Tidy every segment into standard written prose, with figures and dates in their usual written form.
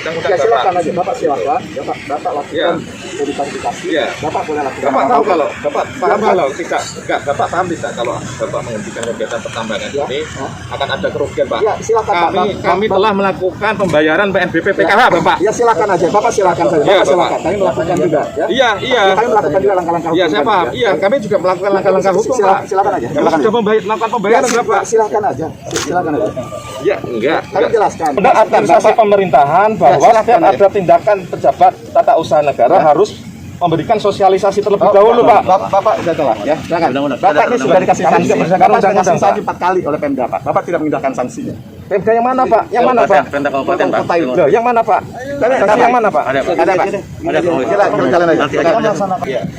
undang-undang Ya, silakan Bapak. aja, Bapak silakan. Bapak lakukan verifikasi. Ya. Bapak boleh lakukan. Bapak tahu kalau Bapak paham kalau tidak enggak Bapak paham tidak kalau Bapak menghentikan kegiatan pertambangan ini akan ada kerugian, Pak. Ya, silakan Pak. Kami telah melakukan pembayaran PNBP PKH, Bapak. Ya, silakan aja. Bapak silakan saja. Ya, Bapak silakan. Bapak. Kami melakukan juga ya. Iya. Ya, kami melakukan juga langkah-langkah hukum. Iya, saya paham. tadi, Iya, kami juga melakukan langkah-langkah hukum, Pak. Silakan aja. Kami sudah melakukan pembayaran, Bapak. Silakan aja. Silakan aja. Ya, enggak. Kami jelaskan. Ada administrasi pemerintahan bahwa silakan setiap aja. ada tindakan pejabat tata usaha negara harus memberikan sosialisasi terlebih dahulu, Pak. Bapak sudah telah ya. Silakan. Bapak ini sudah dikasih sanksi. Bapak sudah dikasih sanksi 4 kali oleh Pemda, Pak. Bapak tidak mengindahkan sanksinya. Pemda yang mana, Pak? Yang mana, Pak? Pemda Kabupaten, Pak. Kota itu. Loh, yang mana, Pak? Sanksi yang mana, Pak? Ada, Pak. Ada, Pak. Ada, Kita jalan aja.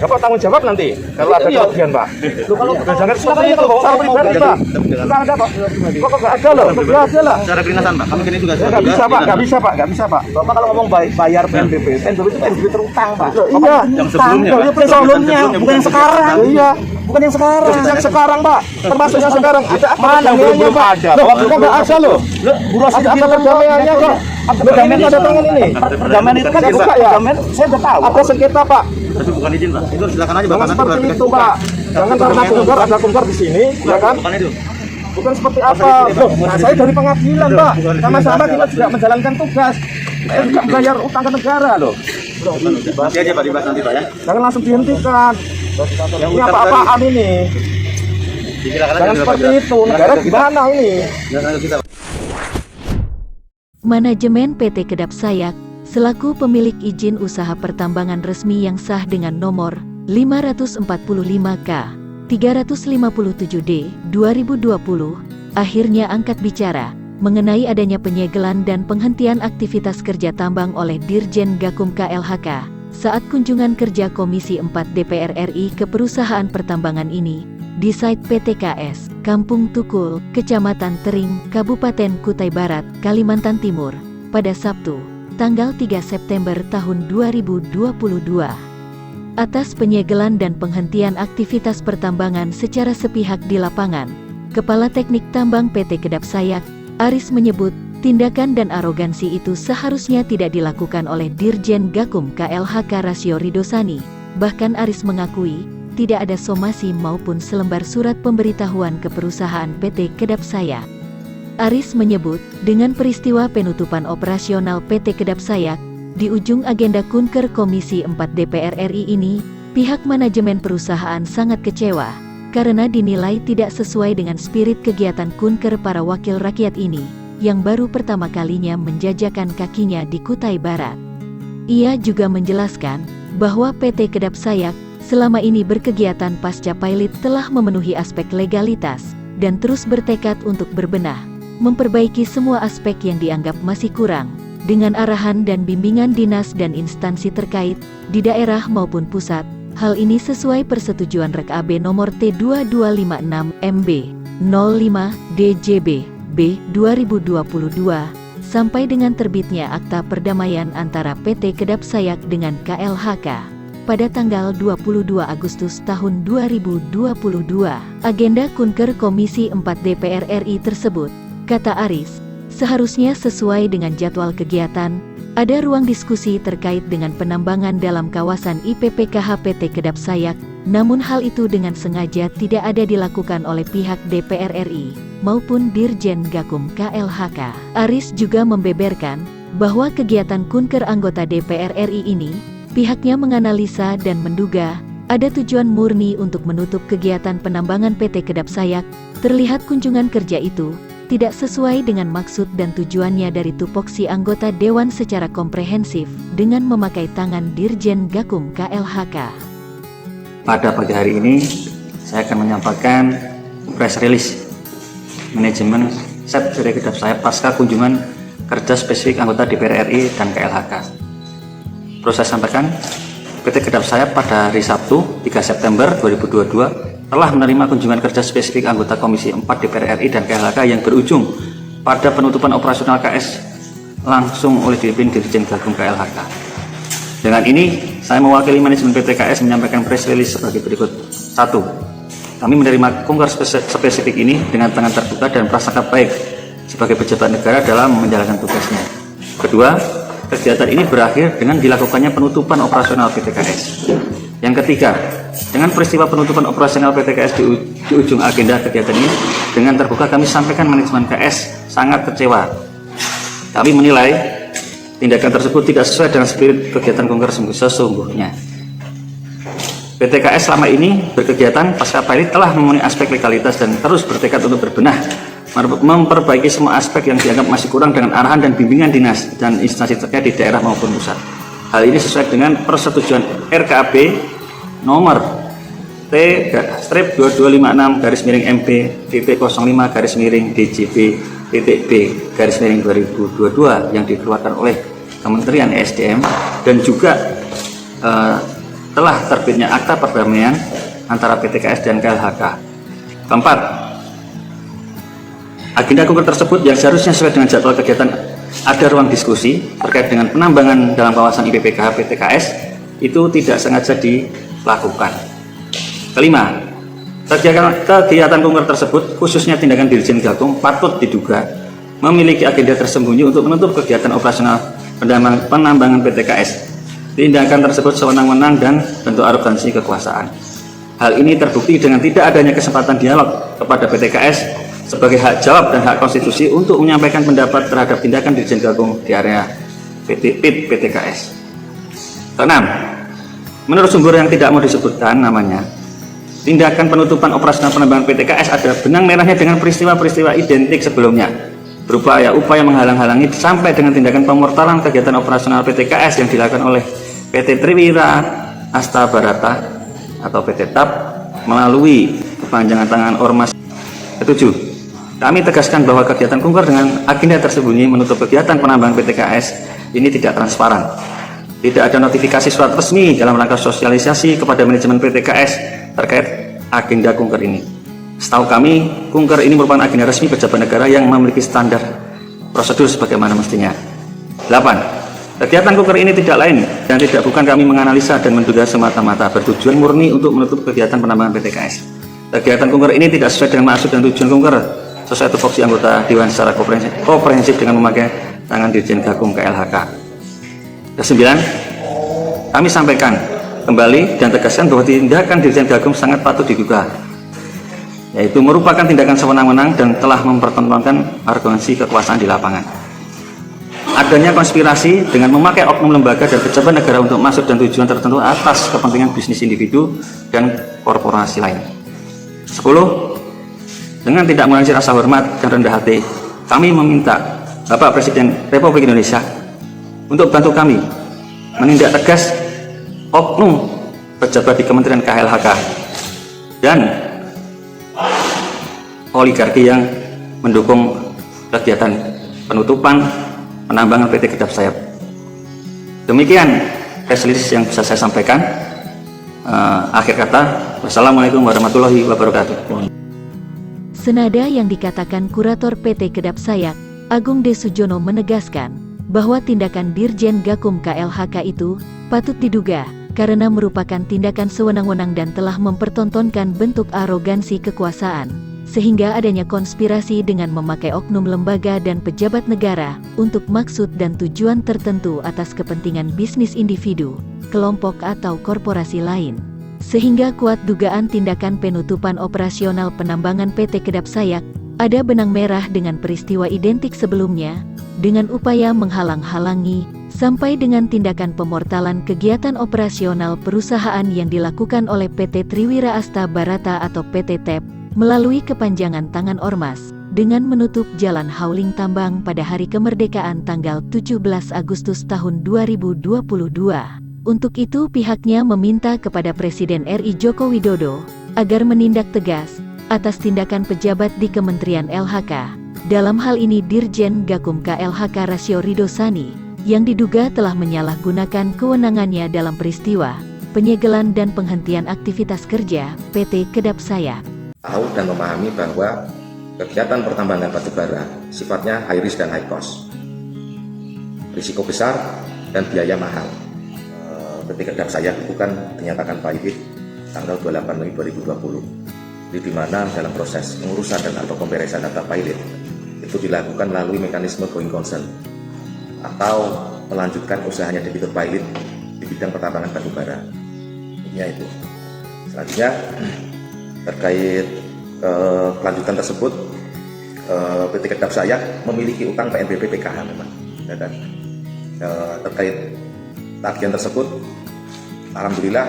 Bapak tanggung jawab nanti kalau ada kerugian, Pak. Jangan seperti itu, Pak. Orang pribadi, Pak. Enggak ada, Pak. Kok enggak ada loh? Enggak ada lah. Secara kedinasan, Pak. Kami kini juga Enggak bisa, Pak. Enggak bisa, Pak. Enggak bisa, Pak. Bapak kalau ngomong bayar PNBP itu PNBP terutang, Pak. Iya. yang sebelumnya, Pak. Sebelumnya, bukan yang sekarang. Iya. Bukan yang sekarang. Yang sekarang, Pak. Termasuk yang sekarang. Ada mana belum ada? Loh, kok enggak ada loh? Ada apa perdamaiannya kok? Perdamaian ada tangan ini. Perdamaian itu kan buka ya. Saya udah tahu. Ada sengketa, Pak. Tapi bukan izin, Pak. Itu silakan aja, Bapak. Jangan Nanti seperti klarifikasi. itu, Pak. Jangan karena kungkur ada kungkur di sini, ya kan? Bukan itu. Bukan seperti apa? Loh, nah, saya dari pengadilan, Pak. Sama-sama kita juga menjalankan tugas. Saya juga bayar utang ke negara loh. Nanti aja, Pak, dibahas nanti, Pak, ya. Jangan langsung dihentikan. Ini apa-apaan ini? Silakan aja. Jangan seperti itu. Negara gimana ini? Silakan aja kita. Manajemen PT Kedap Sayak, selaku pemilik izin usaha pertambangan resmi yang sah dengan nomor 545K 357D 2020, akhirnya angkat bicara mengenai adanya penyegelan dan penghentian aktivitas kerja tambang oleh Dirjen Gakum KLHK saat kunjungan kerja Komisi 4 DPR RI ke perusahaan pertambangan ini di site PTKS, Kampung Tukul, Kecamatan Tering, Kabupaten Kutai Barat, Kalimantan Timur, pada Sabtu, tanggal 3 September tahun 2022. Atas penyegelan dan penghentian aktivitas pertambangan secara sepihak di lapangan, Kepala Teknik Tambang PT Kedap Sayak, Aris menyebut, tindakan dan arogansi itu seharusnya tidak dilakukan oleh Dirjen Gakum KLHK Rasio Ridosani. Bahkan Aris mengakui, tidak ada somasi maupun selembar surat pemberitahuan ke perusahaan PT Kedap Sayak. Aris menyebut, dengan peristiwa penutupan operasional PT Kedap Sayak, di ujung agenda Kunker Komisi 4 DPR RI ini, pihak manajemen perusahaan sangat kecewa, karena dinilai tidak sesuai dengan spirit kegiatan Kunker para wakil rakyat ini, yang baru pertama kalinya menjajakan kakinya di Kutai Barat. Ia juga menjelaskan, bahwa PT Kedap Sayak, selama ini berkegiatan pasca pilot telah memenuhi aspek legalitas, dan terus bertekad untuk berbenah, memperbaiki semua aspek yang dianggap masih kurang, dengan arahan dan bimbingan dinas dan instansi terkait, di daerah maupun pusat. Hal ini sesuai persetujuan Rek AB nomor T2256 MB 05 DJB B 2022, sampai dengan terbitnya Akta Perdamaian antara PT Kedap Sayak dengan KLHK. Pada tanggal 22 Agustus tahun 2022, agenda Kunker Komisi 4 DPR RI tersebut, kata Aris, seharusnya sesuai dengan jadwal kegiatan, ada ruang diskusi terkait dengan penambangan dalam kawasan IPPKH PT Kedap Sayak, namun hal itu dengan sengaja tidak ada dilakukan oleh pihak DPR RI, maupun Dirjen Gakum KLHK. Aris juga membeberkan, bahwa kegiatan Kunker anggota DPR RI ini, pihaknya menganalisa dan menduga, ada tujuan murni untuk menutup kegiatan penambangan PT Kedap Sayak. Terlihat kunjungan kerja itu, tidak sesuai dengan maksud dan tujuannya dari tupoksi anggota Dewan secara komprehensif, dengan memakai tangan Dirjen Gakum KLHK. Pada pagi hari ini, saya akan menyampaikan press release manajemen set PT Kedap Sayak pasca kunjungan kerja spesifik anggota DPR RI dan KLHK. Perlu saya sampaikan, PT Kedap Sayak pada hari Sabtu 3 September 2022 telah menerima kunjungan kerja spesifik anggota Komisi 4 DPR RI dan KLHK yang berujung pada penutupan operasional KS langsung oleh dipimpin Dirjen Gakum KLHK. Dengan ini, saya mewakili manajemen PT KS menyampaikan press release sebagai berikut. 1. Kami menerima kunker spesifik ini dengan tangan terbuka dan prasangka baik sebagai pejabat negara dalam menjalankan tugasnya. Kedua, kegiatan ini berakhir dengan dilakukannya penutupan operasional PTKS. Yang ketiga, dengan peristiwa penutupan operasional PTKS di ujung agenda kegiatan ini, dengan terbuka kami sampaikan manajemen KS sangat kecewa. Kami menilai tindakan tersebut tidak sesuai dengan spirit kegiatan Kunker sesungguhnya. PTKS selama ini berkegiatan pasca pilot telah memenuhi aspek legalitas dan terus bertekad untuk berbenah, memperbaiki semua aspek yang dianggap masih kurang dengan arahan dan bimbingan dinas dan instansi terkait di daerah maupun pusat. Hal ini sesuai dengan persetujuan RKAB nomor T-2256-MB PP05-DJP-B-2022 yang dikeluarkan oleh Kementerian ESDM dan juga telah terbitnya akta perdamaian antara PTKS dan KLHK. Keempat, agenda Kunker tersebut yang seharusnya sesuai dengan jadwal kegiatan ada ruang diskusi terkait dengan penambangan dalam kawasan IPPKH PTKS itu tidak sengaja dilakukan. Kelima, kegiatan Kunker tersebut khususnya tindakan Dirjen Gakum patut diduga memiliki agenda tersembunyi untuk menutup kegiatan operasional penambangan PTKS. Tindakan tersebut sewenang-wenang dan bentuk arogansi kekuasaan. Hal ini terbukti dengan tidak adanya kesempatan dialog kepada PTKS sebagai hak jawab dan hak konstitusi untuk menyampaikan pendapat terhadap tindakan Dirjen Gakum di area PTKS. Keenam, menurut sumber yang tidak mau disebutkan namanya, tindakan penutupan operasional penambangan PTKS ada benang merahnya dengan peristiwa-peristiwa identik sebelumnya, berupa upaya menghalang-halangi sampai dengan tindakan pemortalan kegiatan operasional PTKS yang dilakukan oleh PT Triwira Asta Barata atau PT TAP melalui kepanjangan tangan Ormas. Ketujuh, kami tegaskan bahwa kegiatan Kunker dengan agenda tersembunyi menutup kegiatan penambangan PTKS ini tidak transparan. Tidak ada notifikasi surat resmi dalam rangka sosialisasi kepada manajemen PTKS terkait agenda Kunker ini. Setahu kami, Kunker ini merupakan agenda resmi pejabat negara yang memiliki standar prosedur sebagaimana mestinya. 8. Kegiatan Kunker ini tidak lain dan tidak bukan kami menganalisa dan menduga semata-mata bertujuan murni untuk menutup kegiatan penambangan PTKS. Kegiatan Kunker ini tidak sesuai dengan maksud dan tujuan Kunker sesuai tupoksi anggota Dewan secara komprehensif dengan memakai tangan Dirjen Gakum KLHK. Kesembilan, kami sampaikan kembali dan tegaskan bahwa tindakan Dirjen Gakum sangat patut diduga, yaitu merupakan tindakan sewenang-wenang dan telah mempertontonkan arogansi kekuasaan di lapangan. Adanya konspirasi dengan memakai oknum lembaga dan pejabat negara untuk maksud dan tujuan tertentu atas kepentingan bisnis individu dan korporasi lain. 10. Dengan tidak mengurangi rasa hormat dan rendah hati, kami meminta Bapak Presiden Republik Indonesia untuk bantu kami menindak tegas oknum pejabat di Kementerian KLHK dan oligarki yang mendukung kegiatan penutupan penambangan PT Kedap Sayap. Demikian press release yang bisa saya sampaikan. Akhir kata, wassalamualaikum warahmatullahi wabarakatuh. Senada yang dikatakan Kurator PT Kedap Sayap, Agung D. Sujono menegaskan bahwa tindakan Dirjen Gakum KLHK itu patut diduga karena merupakan tindakan sewenang-wenang dan telah mempertontonkan bentuk arogansi kekuasaan, sehingga adanya konspirasi dengan memakai oknum lembaga dan pejabat negara untuk maksud dan tujuan tertentu atas kepentingan bisnis individu, kelompok atau korporasi lain. Sehingga kuat dugaan tindakan penutupan operasional penambangan PT Kedap Sayap ada benang merah dengan peristiwa identik sebelumnya, dengan upaya menghalang-halangi, sampai dengan tindakan pemortalan kegiatan operasional perusahaan yang dilakukan oleh PT Triwira Asta Barata atau PT TAP, melalui kepanjangan tangan Ormas, dengan menutup jalan hauling tambang pada hari kemerdekaan tanggal 17 Agustus tahun 2022. Untuk itu pihaknya meminta kepada Presiden RI Joko Widodo, agar menindak tegas, atas tindakan pejabat di Kementerian LHK, dalam hal ini Dirjen Gakum KLHK Rasio Ridosani, yang diduga telah menyalahgunakan kewenangannya dalam peristiwa penyegelan dan penghentian aktivitas kerja PT Kedap Sayap. Tahu dan memahami bahwa kegiatan pertambangan batubara sifatnya high risk dan high cost, risiko besar dan biaya mahal. PT Kedap Sayap itu kan dinyatakan pilot tanggal 28 Mei 2020, di mana dalam proses pengurusan dan atau pemberesan data pilot itu dilakukan melalui mekanisme going concern atau melanjutkan usahanya debitur pilot di bidang pertambangan batubara. Intinya itu. Selanjutnya terkait kelanjutan tersebut, PT Kedap Sayak memiliki utang PNBP PKH memang. Ya kan? Terkait tagihan tersebut, alhamdulillah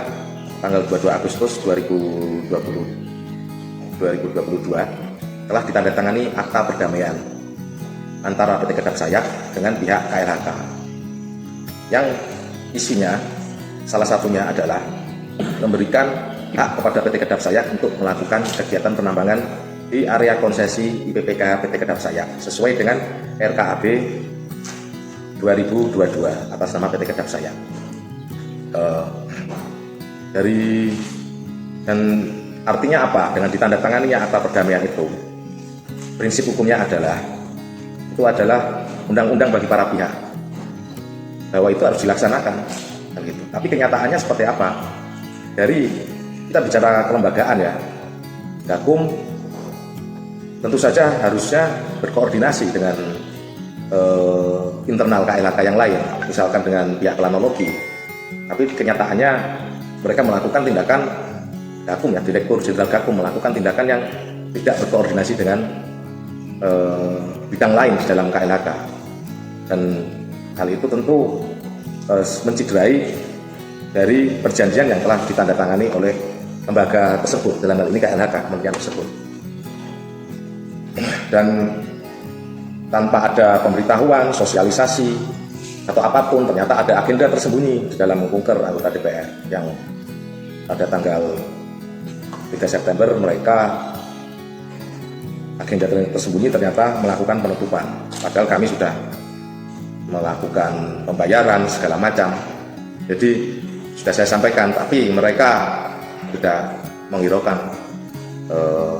tanggal 22 Agustus 2022 telah ditandatangani akta perdamaian antara PT Kedap Sayak dengan pihak KLHK, yang isinya salah satunya adalah memberikan hak kepada PT Kedap Sayak untuk melakukan kegiatan penambangan di area konsesi IPPK PT Kedap Sayak sesuai dengan RKAB 2022 atas nama PT Kedap Sayak. Dan artinya apa dengan ditandatanganinya akta perdamaian itu? Prinsip hukumnya adalah undang-undang bagi para pihak, bahwa itu harus dilaksanakan gitu. Tapi kenyataannya seperti apa? Dari kita bicara kelembagaan ya, Gakum tentu saja harusnya berkoordinasi dengan internal KLHK yang lain, misalkan dengan pihak planologi. Tapi kenyataannya mereka melakukan tindakan, Gakum ya, Direktur Jenderal Gakum melakukan tindakan yang tidak berkoordinasi dengan bidang lain di dalam KLHK, dan hal itu tentu menciderai dari perjanjian yang telah ditandatangani oleh lembaga tersebut, dalam hal ini KLHK, kementerian tersebut. Dan tanpa ada pemberitahuan, sosialisasi atau apapun, ternyata ada agenda tersembunyi di dalam mengungker anggota DPR yang pada tanggal 3 September mereka agenda tersembunyi ternyata melakukan penutupan, padahal kami sudah melakukan pembayaran segala macam. Jadi sudah saya sampaikan, tapi mereka tidak menghiraukan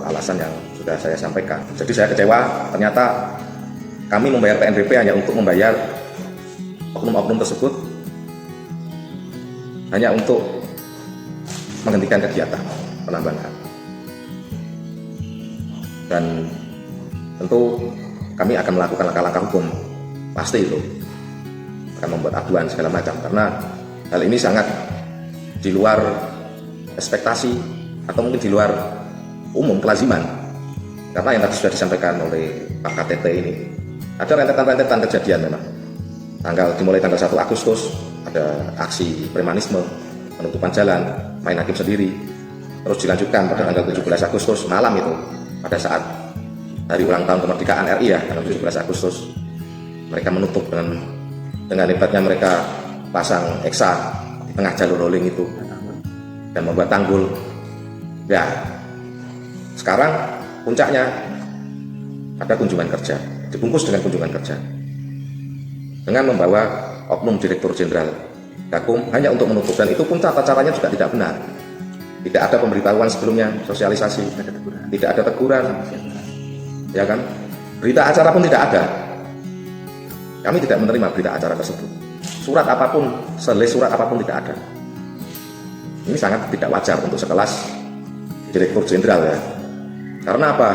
alasan yang sudah saya sampaikan. Jadi saya kecewa, ternyata kami membayar PNBP hanya untuk membayar oknum-oknum tersebut, hanya untuk menghentikan kegiatan penambangan. Dan tentu kami akan melakukan langkah-langkah hukum, pasti itu akan membuat aduan segala macam, karena hal ini sangat di luar ekspektasi atau mungkin di luar umum kelaziman. Karena yang tadi sudah disampaikan oleh Pak KTT ini, ada rentetan-rentetan kejadian memang. Dimulai tanggal 1 Agustus ada aksi premanisme, penutupan jalan, main hakim sendiri. Terus dilanjutkan pada tanggal 17 Agustus malam itu, pada saat hari ulang tahun kemerdekaan RI ya, tanggal 17 Agustus. Mereka menutup dengan hebatnya, mereka pasang eksa di tengah jalur rolling itu dan membuat tanggul. Ya, sekarang puncaknya ada kunjungan kerja, dibungkus dengan kunjungan kerja dengan membawa oknum Direktur Jenderal Gakum hanya untuk menutup, dan itu pun tata caranya juga tidak benar. Tidak ada pemberitahuan sebelumnya, sosialisasi, tidak ada teguran, ya kan? Berita acara pun tidak ada. Kami tidak menerima berita acara tersebut. Surat apapun, surat apapun tidak ada. Ini sangat tidak wajar untuk sekelas Direktur Jenderal ya. Karena apa?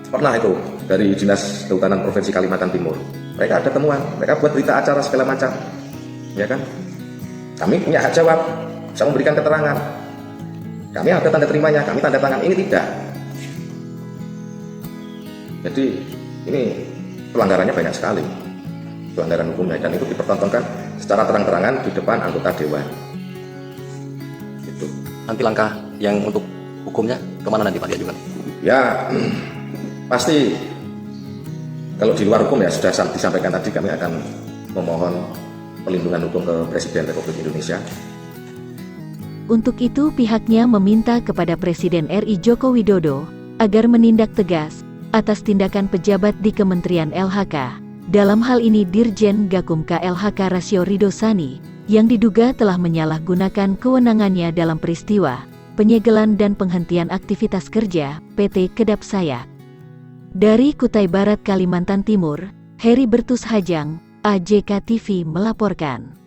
Pernah itu dari Dinas Kehutanan Provinsi Kalimantan Timur. Mereka ada temuan, mereka buat berita acara segala macam, ya kan? Kami punya hak jawab, bisa memberikan keterangan. Kami ada tanda terimanya, kami tanda tangan. Ini tidak. Jadi ini pelanggarannya banyak sekali, pelanggaran hukumnya, dan itu dipertontonkan secara terang-terangan di depan anggota dewan. Itu. Nanti langkah yang untuk hukumnya kemana nanti Pak diajukan? Ya pasti kalau di luar hukum ya sudah disampaikan tadi, kami akan memohon pelindungan hukum ke Presiden Republik Indonesia. Untuk itu pihaknya meminta kepada Presiden RI Joko Widodo agar menindak tegas atas tindakan pejabat di Kementerian LHK. Dalam hal ini Dirjen Gakum KLHK Rasio Ridosani yang diduga telah menyalahgunakan kewenangannya dalam peristiwa penyegelan dan penghentian aktivitas kerja PT Kedap Sayak. Dari Kutai Barat, Kalimantan Timur, Heri Bertus Hajang, AJK TV melaporkan.